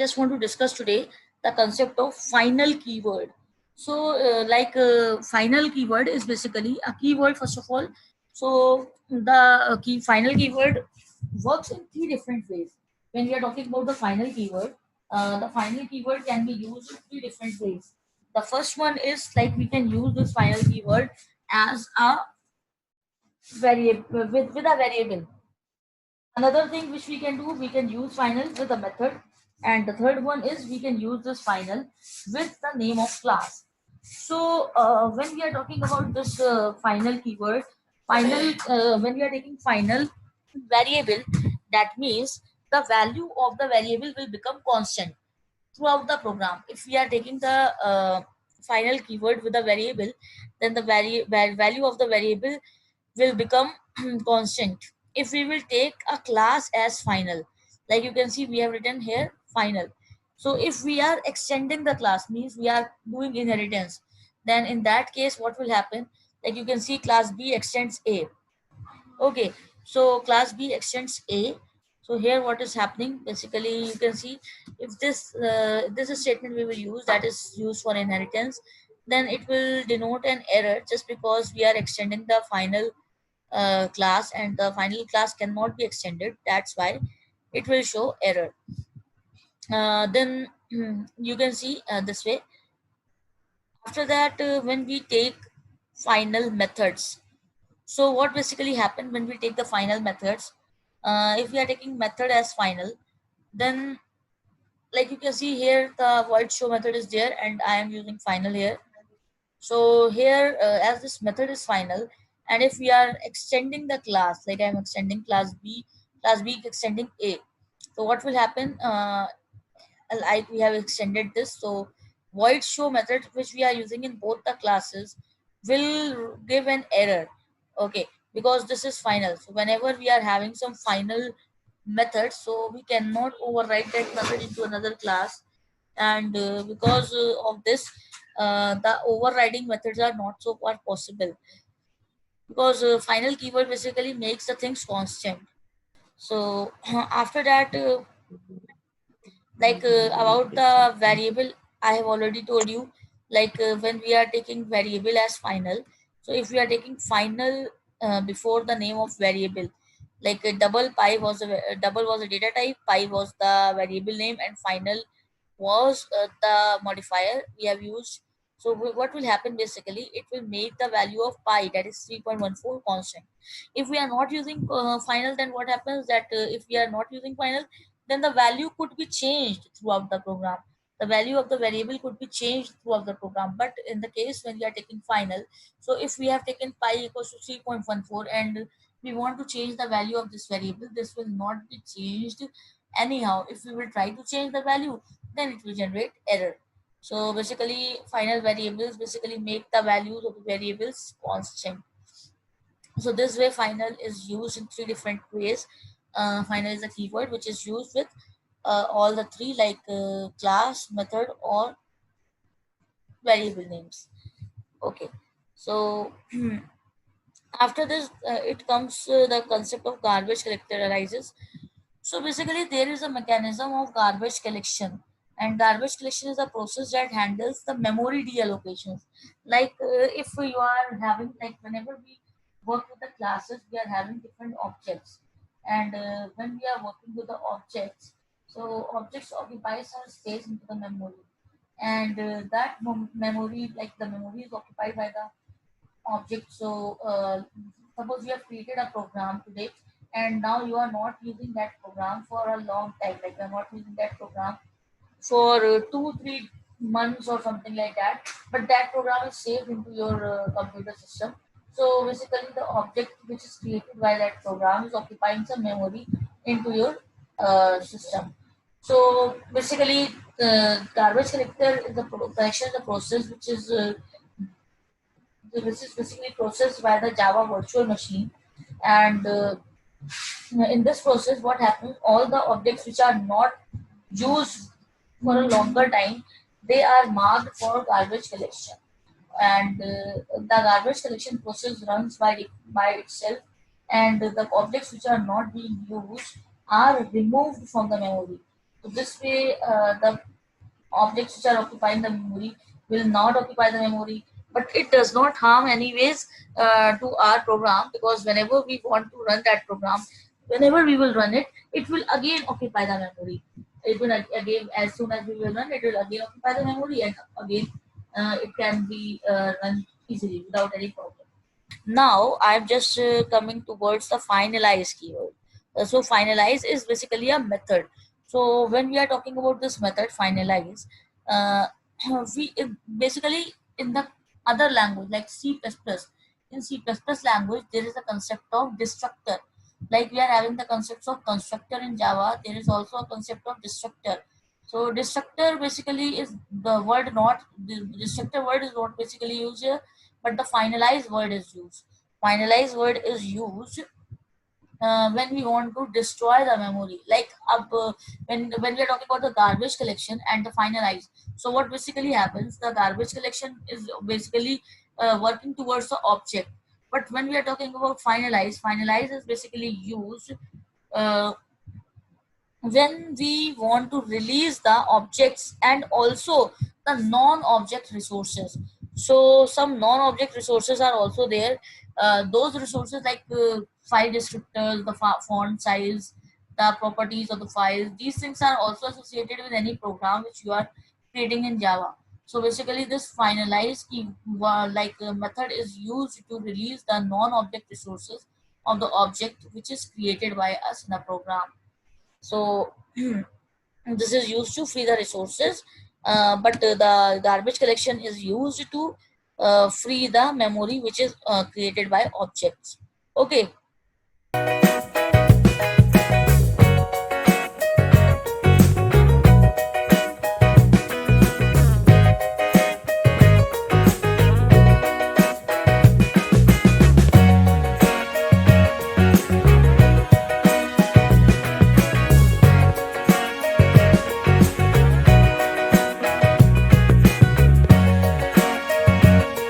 just want to discuss today the concept of final keyword. So final keyword is basically a keyword first of all. So the final keyword works in three different ways. When we are talking about the final keyword can be used in three different ways. The first one is like we can use this final keyword as a variable with a variable. Another thing which we can do, we can use final with a method. And the third one is we can use this final with the name of class. So when we are talking about this final keyword, when we are taking final variable, that means the value of the variable will become constant throughout the program. If we are taking the final keyword with a variable, then the value of the variable will become constant. If we will take a class as final, like you can see we have written here final. So if we are extending the class, means we are doing inheritance, then in that case what will happen, like you can see class B extends A. Okay, so class B extends A. So here what is happening, basically you can see, if this is statement we will use, that is used for inheritance, then it will denote an error just because we are extending the final class, and the final class cannot be extended. That's why it will show error. Then you can see this way. After that, when we take final methods, so what basically happened when we take the final methods, if we are taking method as final, then like you can see here the void show method is there and I am using final here. So here as this method is final, and if we are extending the class, like I am extending class B extending A, so what will happen, like we have extended this, so void show method which we are using in both the classes will give an error. Okay, because this is final, so whenever we are having some final method, so we cannot override that method into another class. And because of this, the overriding methods are not so far possible, because final keyword basically makes the things constant. So after that, about the variable, I have already told you, when we are taking variable as final, so if we are taking final before the name of variable, double was a data type, pi was the variable name, and final was the modifier we have used. So what will happen, basically it will make the value of pi, that is 3.14, constant. If we are not using final, then what happens, that if we are not using final, then the value could be changed throughout the program. The value of the variable could be changed throughout the program. But in the case when we are taking final, so if we have taken pi equals to 3.14 and we want to change the value of this variable, this will not be changed anyhow. If we will try to change the value, then it will generate error. So basically final variables basically make the values of the variables constant. So this way final is used in three different ways. Final is a keyword which is used with all the three, class, method, or variable names. Okay, so after this it comes the concept of garbage collector arises. So basically there is a mechanism of garbage collection, and garbage collection is a process that handles the memory deallocations. If you are having, like whenever we work with the classes, we are having different objects, and when we are working with the objects, so objects occupy some space into the memory, and that memory, like the memory is occupied by the object. So suppose you have created a program today, and now you are not using that program for a long time, like you are not using that program for 2 3 months or something like that, but that program is saved into your computer system. So basically the object which is created by that program is occupying some memory into your system. So basically garbage collector is the process which is basically processed by the Java virtual machine. And in this process, what happens? All the objects which are not used for a longer time, they are marked for garbage collection. And the garbage collection process runs by itself, and the objects which are not being used are removed from the memory. So this way, the objects which are occupying the memory will not occupy the memory, but it does not harm anyways to our program, because whenever we want to run that program, whenever we will run it, it will again occupy the memory. It will again, as soon as we will run, it will again occupy the memory, and again it can be run easily without any problem. Now I'm just coming towards the finalize keyword. So finalize is basically a method. So when we are talking about this method finalize, uh, we basically in the other language like C++, in C++ language there is a concept of destructor. Like we are having the concepts of constructor in Java, there is also a concept of destructor. So destructor basically is the word, not the destructor word is not basically used here, but the finalized word is used. Finalized word is used when we want to destroy the memory. Like when we are talking about the garbage collection and the finalize. So what basically happens? The garbage collection is basically working towards the object. But when we are talking about finalize, finalize is basically used uh, when we want to release the objects and also the non-object resources. So some non-object resources are also there. Those resources like file descriptors, the font size, the properties of the file, these things are also associated with any program which you are creating in Java. So basically this finalize key method is used to release the non-object resources of the object which is created by us in a program. So this is used to free the resources, but the garbage collection is used to free the memory which is created by objects. Okay,